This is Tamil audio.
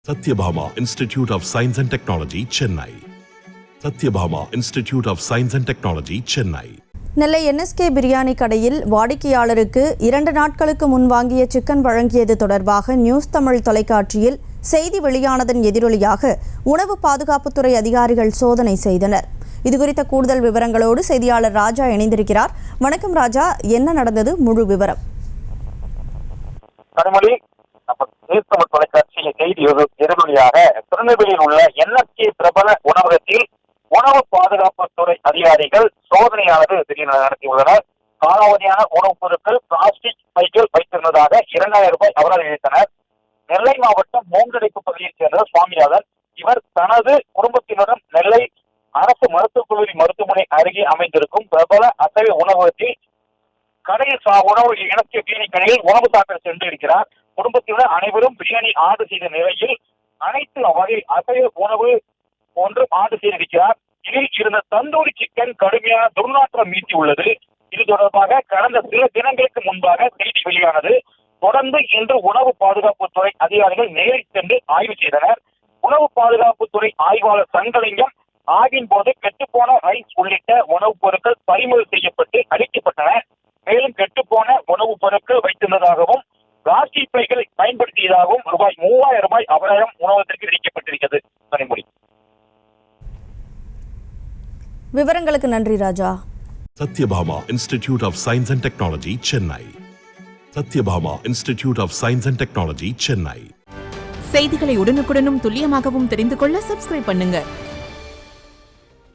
Satyabhama Institute of Science and Technology, Chennai. Satyabhama Institute of Science and Technology, Chennai. Nellai NSK biryani கடையில் வாடிக்கையாளருக்கு 2 நாட்களுக்கு முன் வாங்கிய சிக்கன் வழங்கியது தொடர்பாக நியூஸ் தமிழ் தொலைக்காட்சியில் செய்தி வெளியானதன் எதிரொலியாக உணவு பாதுகாப்புத்துறை அதிகாரிகள் சோதனை செய்தனர். இதுகுறித்த கூடுதல் விவரங்களோடு செய்தியாளர் ராஜா இணைந்திருக்கிறார். வணக்கம் ராஜா, என்ன நடந்தது, முழு விவரம்? தொலைக்காட்சியில் செய்தி எதிரொலியாக திருநெல்வேலியில் உள்ள NSK பிரபல உணவகத்தில் உணவு பாதுகாப்புத்துறை அதிகாரிகள் சோதனையானது திடீரென நடத்தியுள்ளனர். காலாவதியான உணவுப் பொருட்கள் பிளாஸ்டிக் பைகள் வைத்திருந்ததாக 2000 ரூபாய் அபராதம் விதித்தனர். நெல்லை மாவட்டம் மூங்கடைப்பு பகுதியைச் சேர்ந்த சுவாமிநாதன் இவர் தனது குடும்பத்தினருடன் நெல்லை அரசு மருத்துவக் கல்லூரி மருத்துவமனை அருகே அமைந்திருக்கும் பிரபல அசைவ உணவகத்தில் கடையில் உணவு NSK பிரியாணி கடையில் உணவு சாப்பிட சென்று இருக்கிறார். குடும்பத்தினர் அனைவரும் பிரியாணி ஆர்டர் செய்த நிலையில் அனைத்து வகை அசைவ உணவு ஒன்று ஆர்டர் செய்திருக்கிறார். இதில் இருந்த தந்தூரி சிக்கன் கடுமையான துர்நாற்றம் மீட்டியுள்ளது. இது தொடர்பாக கடந்த சில தினங்களுக்கு முன்பாக செய்தி வெளியானது. தொடர்ந்து இன்று உணவு பாதுகாப்புத்துறை அதிகாரிகள் நேரில் சென்று ஆய்வு செய்தனர். உணவு பாதுகாப்புத்துறை ஆய்வாளர் சங்கலிங்கம் ஆய்வின் போது கெட்டுப்போன ரைஸ் உள்ளிட்ட உணவுப் பொருட்கள் பறிமுதல் செய்யப்பட்டு அளிக்கப்பட்டன. மேலும் கெட்டுப்போன உணவுப் பொருட்கள் வைத்திருந்ததாகவும் பிளாஸ்டிக் பைகளை பயன்படுத்தியதாகவும் ரூபாய் 3000 அபராதம் உணவகத்திற்கு விதிக்கப்பட்டிருக்கிறது. கனிமொழி, விவரங்களுக்கு நன்றி ராஜா. Satyabhama Institute of Science and Technology, Chennai. Satyabhama Institute of Science and Technology, Chennai. செய்திகளை உடனுக்குடனும் துல்லியமாகவும் தெரிந்து கொள்ள சப்ஸ்கிரைப் பண்ணுங்க.